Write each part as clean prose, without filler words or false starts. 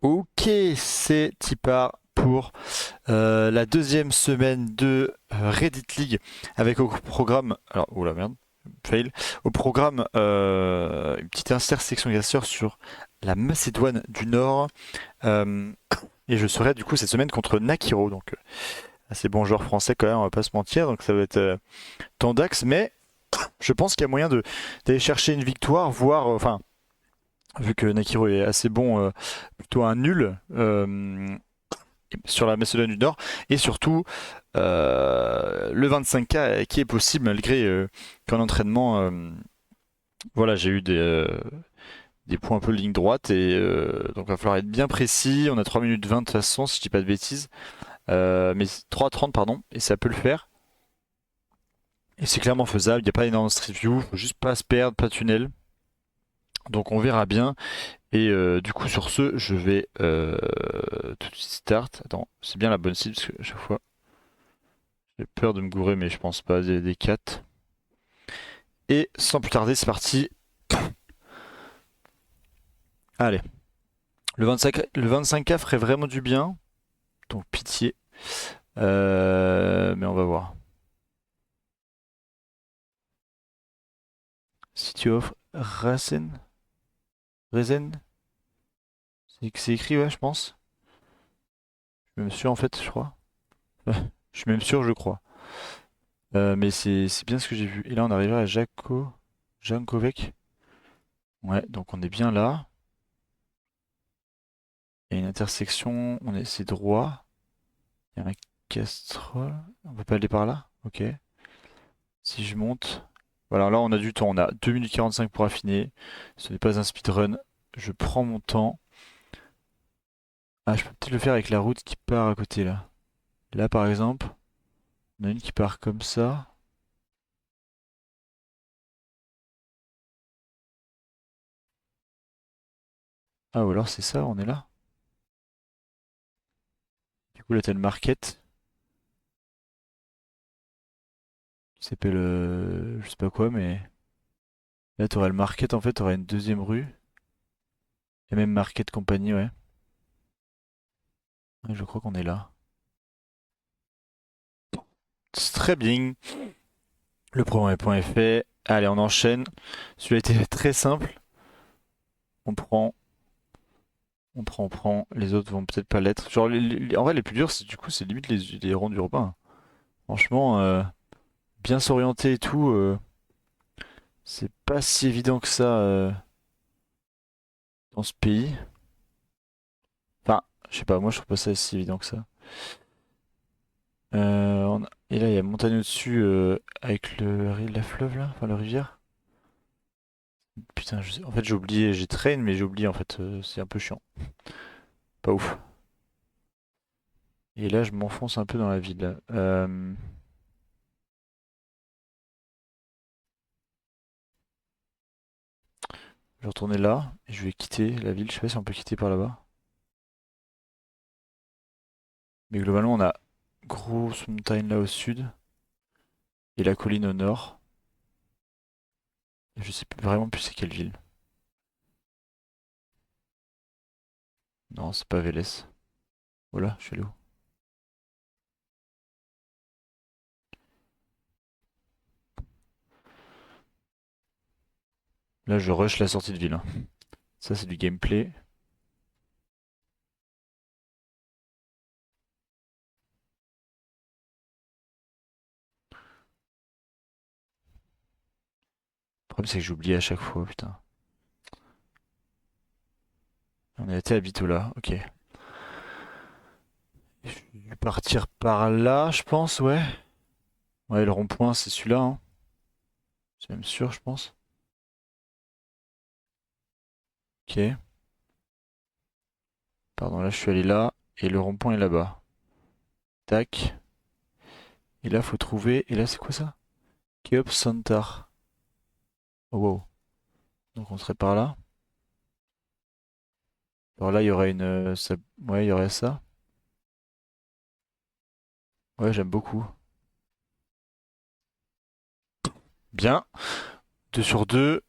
Ok, c'est Tipar pour la deuxième semaine de Reddit League avec au programme. Alors, oula merde, fail. Au programme, une petite intersection bien sûr sur la Macédoine du Nord. Euh, et je serai du coup cette semaine contre Nakiro, donc assez bon joueur français quand même, on va pas se mentir. Donc ça va être tendax, mais je pense qu'il y a moyen d'aller chercher une victoire, voire, enfin, vu que Nakiro est assez bon, plutôt un nul. Sur la Macédoine du Nord et surtout le 25K qui est possible malgré qu'en entraînement voilà j'ai eu des points un peu de ligne droite et donc il va falloir être bien précis. On a 3 minutes 20 de toute façon si je dis pas de bêtises, mais 3:30 pardon, et ça peut le faire et c'est clairement faisable. Il n'y a pas énormément de street view, faut juste pas se perdre, pas de tunnel, donc on verra bien. Et du coup sur ce je vais tout de suite start. Attends, c'est bien la bonne cible parce que à chaque fois j'ai peur de me gourer, mais je pense pas, des 4. Et sans plus tarder, c'est parti. Allez. Le 25K ferait vraiment du bien. Donc pitié. Mais on va voir. City of Resen. Resen. C'est écrit, ouais, je pense. Je suis même sûr, en fait, je crois. Je suis même sûr, je crois. Mais c'est bien ce que j'ai vu. Et là, on arrive à Jankovic. Ouais, donc on est bien là. Il y a une intersection. C'est droit. Il y a un castrol. On peut pas aller par là? Ok. Si je monte. Voilà, là on a du temps. On a 2 minutes 45 pour affiner. Ce n'est pas un speedrun. Je prends mon temps. Ah, je peux peut-être le faire avec la route qui part à côté là. Là par exemple, on a une qui part comme ça. Ah, ou alors c'est ça, on est là. Du coup, là t'as le market qui s'appelle je sais pas quoi, mais là t'auras le market en fait, t'auras une deuxième rue. Et même market compagnie, ouais. Ouais, je crois qu'on est là. C'est très bien. Le premier point est fait. Allez, on enchaîne. Celui-là était très simple. On prend. On prend, les autres vont peut-être pas l'être. Genre, en vrai, les plus durs, du coup, c'est limite les ronds urbains. Franchement, bien s'orienter et tout, c'est pas si évident que ça dans ce pays. Enfin, je sais pas, moi je trouve pas ça si évident que ça. Et là, il y a montagne au-dessus avec la fleuve là, enfin la rivière. Putain, en fait, j'ai oublié, j'ai train, mais j'ai oublié en fait, c'est un peu chiant. Pas ouf. Et là, je m'enfonce un peu dans la ville là. Je vais retourner là et je vais quitter la ville. Je sais pas si on peut quitter par là-bas. Mais globalement, on a grosse montagne là au sud et la colline au nord. Je sais vraiment plus c'est quelle ville. Non, c'est pas Vélez. Voilà, je suis allé où? Là, je rush la sortie de ville, hein. Ça, c'est du gameplay. Le problème, c'est que j'oublie à chaque fois, putain. On a été à Bitola, ok. Je vais partir par là, je pense, ouais. Ouais, le rond-point, c'est celui-là, hein. C'est même sûr, je pense. Ok. Pardon, là, je suis allé là. Et le rond-point est là-bas. Tac. Et là, faut trouver. Et là, c'est quoi ça? Keop Santar. Oh, wow. Donc, on serait par là. Alors là, il y aurait une. Ouais, il y aurait ça. Ouais, j'aime beaucoup. Bien. 2 sur 2.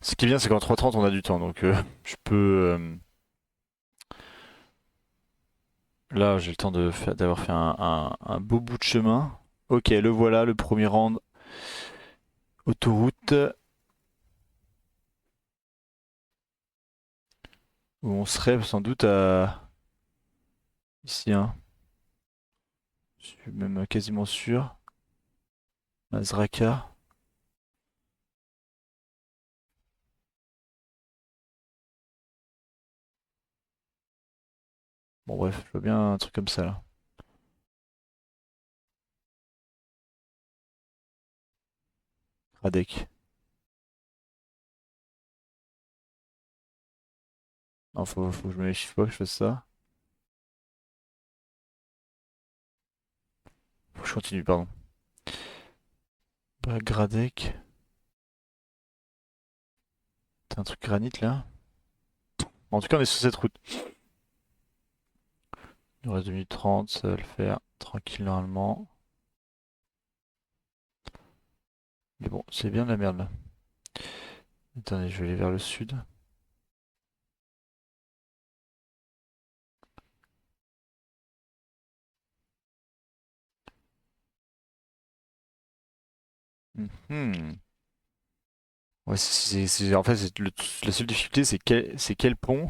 Ce qui est bien, c'est qu'en 3:30, on a du temps. Donc, je peux. Là, j'ai le temps d'avoir fait un beau bout de chemin. Ok, le voilà, le premier round. Autoroute où on serait sans doute à... Ici, hein. Je suis même quasiment sûr. Mazraka. Bon bref, je vois bien un truc comme ça là. Radek. Non, faut que je me méfie pas que je fasse ça. Faut que je continue, pardon. Gradec. T'as un truc granit là? Bon, en tout cas, on est sur cette route. Il nous reste 2 minutes 30, ça va le faire. Tranquille normalement. Mais bon, c'est bien de la merde là. Attendez, je vais aller vers le sud. Mhm. Ouais, en fait, la seule difficulté, c'est quel pont?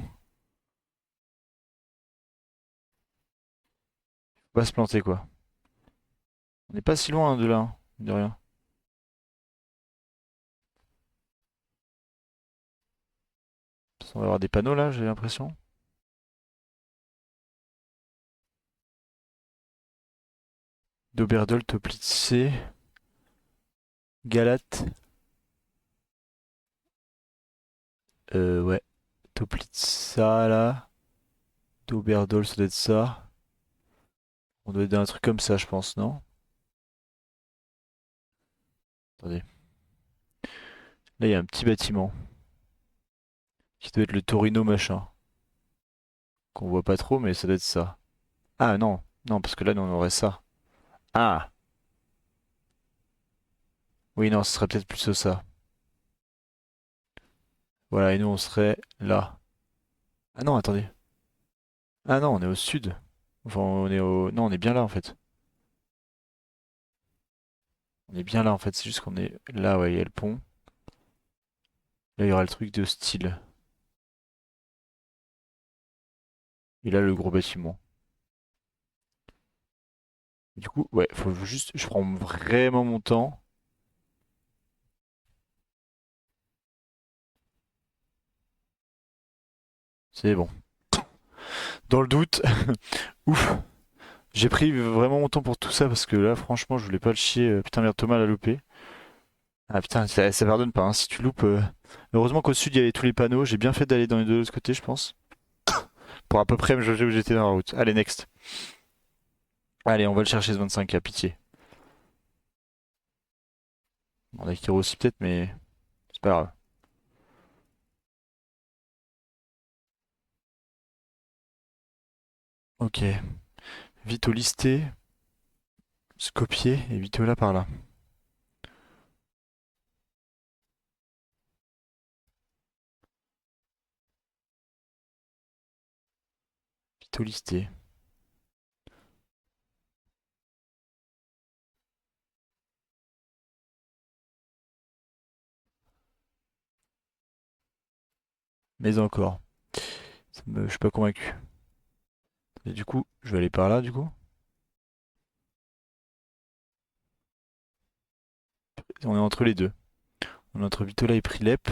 Faut pas se planter quoi. On n'est pas si loin hein, de là, hein, de rien. On va avoir des panneaux là, j'ai l'impression. Doberdol, Toplice, Galate. Ouais. Toplica là. Doberdol, ça doit être ça. On doit être dans un truc comme ça, je pense, non? Attendez. Là, il y a un petit bâtiment qui doit être le Torino machin. Qu'on voit pas trop, mais ça doit être ça. Ah non, non, parce que là, nous, on aurait ça. Ah! Oui, non, ce serait peut-être plus ça. Voilà, et nous, on serait là. Ah non, attendez. Ah non, on est au sud. Enfin, on est au... Non, on est bien là, en fait. On est bien là, en fait. C'est juste qu'on est là, ouais, il y a le pont. Là, il y aura le truc de style. Et là, le gros bâtiment. Du coup, ouais, faut juste... Je prends vraiment mon temps. C'est bon. Dans le doute, ouf. J'ai pris vraiment mon temps pour tout ça parce que là, franchement, je voulais pas le chier. Putain, merde, Thomas l'a loupé. Ah putain, ça pardonne pas, hein, si tu loupes. Heureusement qu'au sud, il y avait tous les panneaux. J'ai bien fait d'aller dans les deux autres côtés, je pense. Pour à peu près me jauger où j'étais dans la route. Allez, next. Allez, on va le chercher ce 25 à pitié. On a Kiro aussi peut-être, mais c'est pas grave. Ok. Vito listé, Skopje et Vito là par là. Vito listé. Mais encore. Je suis pas convaincu. Et du coup, je vais aller par là, du coup. On est entre les deux. On est entre Vitola et Prilep.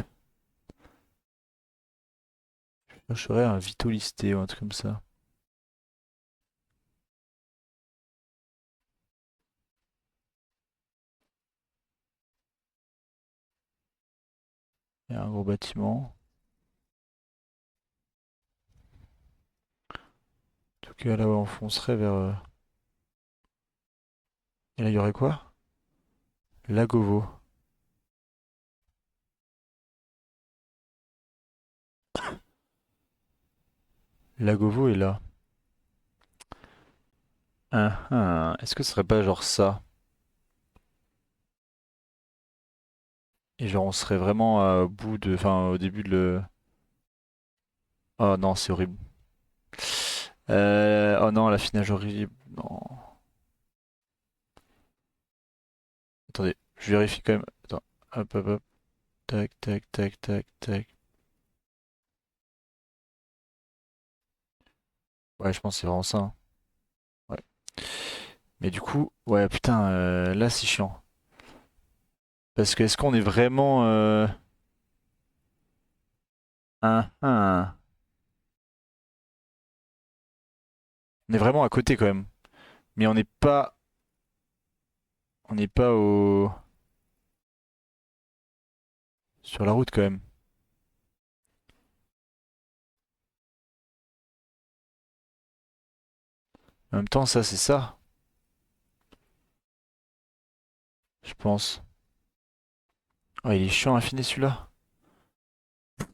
Je chercherais un Vito listé ou un truc comme ça. Il y a un gros bâtiment. En tout cas, là, ouais, on foncerait vers. Et là, il y aurait quoi? Lagovo. Lagovo est là. Est-ce que ce serait pas genre ça? Et genre, on serait vraiment au bout de. Enfin, au début de le. Oh non, c'est horrible. Oh non, la finale horrible. Non. Attendez, je vérifie quand même. Attends. Hop, hop, hop. Tac, tac, tac, tac, tac. Ouais, je pense que c'est vraiment ça, hein. Ouais. Mais du coup, ouais, putain, là c'est chiant. Parce que est-ce qu'on est vraiment. Un. On est vraiment à côté quand même. Mais on n'est pas. On n'est pas au. Sur la route quand même. En même temps, ça, c'est ça, je pense. Oh, il est chiant à affiner celui-là.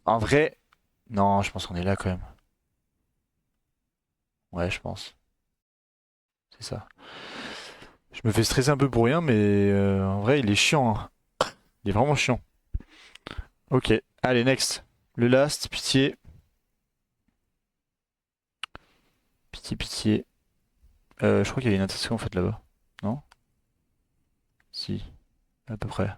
En vrai, non, je pense qu'on est là quand même. Ouais, je pense. C'est ça. Je me fais stresser un peu pour rien, mais en vrai, il est chiant, hein. Il est vraiment chiant. Ok, allez, next. Le last, pitié. Pitié, pitié. Je crois qu'il y a une intersection en fait là-bas. Non? Si, à peu près.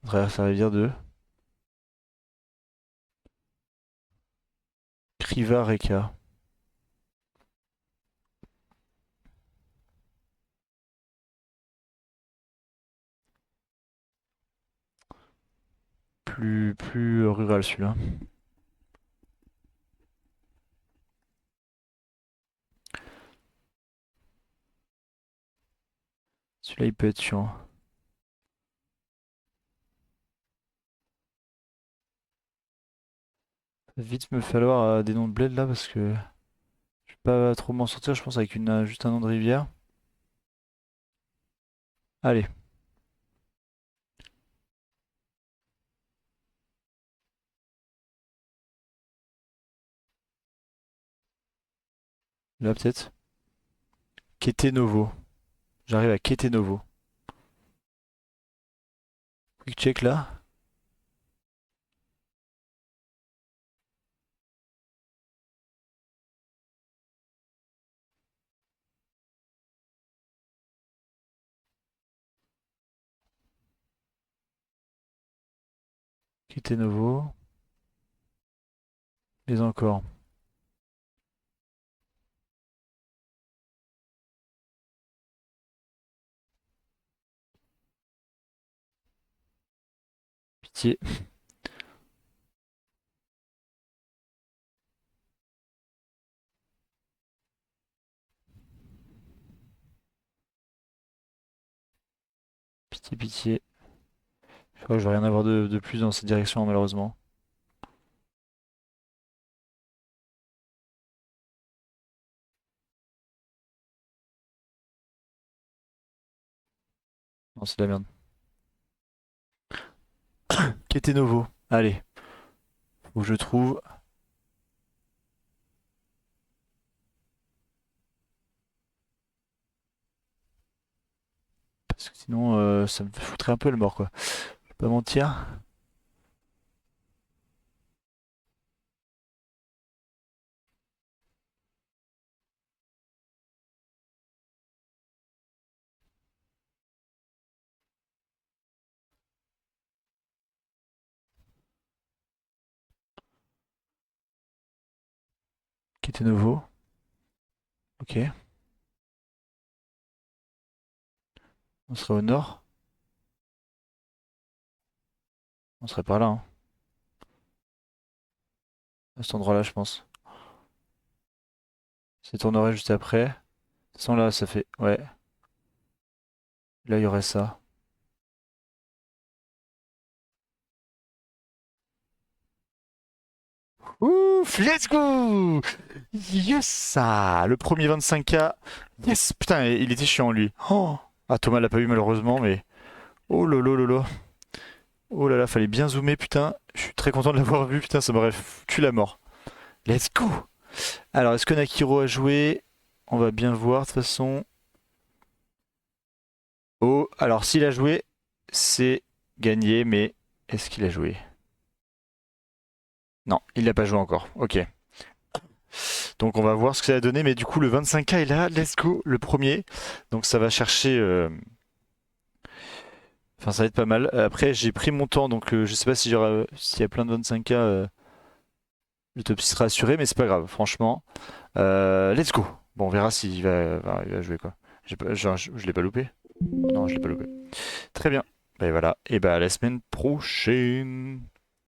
On traverse la rivière de Kriva Reka. Plus rural celui-là. Celui-là, il peut être chiant. Va vite me falloir des noms de bled là parce que je vais pas trop m'en sortir, je pense, avec juste un nom de rivière. Allez, là peut-être. Novo. J'arrive à Novo. Quick check là. Novo. Les encore. Pitié. Pitié, pitié. Je crois que je vais rien avoir de plus dans cette direction malheureusement. Non, c'est de la merde. Novo. Allez, faut que je trouve. Parce que sinon, ça me foutrait un peu le mort quoi. Je vais pas mentir. Novo. Ok. On serait au nord. On serait par là, hein. À cet endroit-là, je pense. Ça tournerait juste après. De toute façon, là, ça fait. Ouais. Là, il y aurait ça. Ouf, let's go! Yes, ça! Le premier 25K. Yes! Putain, il était chiant, lui. Oh! Ah, Thomas l'a pas eu, malheureusement, mais. Oh lolo lolo. Oh là là, fallait bien zoomer, putain. Je suis très content de l'avoir vu, putain, ça m'aurait foutu la mort. Let's go! Alors, est-ce que Nakiro a joué? On va bien voir, de toute façon. Oh, alors, s'il a joué, c'est gagné, mais est-ce qu'il a joué? Non, il n'a pas joué encore. Ok. Donc on va voir ce que ça va donner. Mais du coup, le 25K est là. Let's go, le premier. Donc ça va chercher. Enfin, ça va être pas mal. Après, j'ai pris mon temps. Donc je sais pas si s'il y a plein de 25K, le top 6 sera assuré. Mais c'est pas grave, franchement. Let's go. Bon, on verra s'il il va jouer quoi. Je l'ai pas loupé? Non, je l'ai pas loupé. Très bien. Et voilà. Et bah à la semaine prochaine.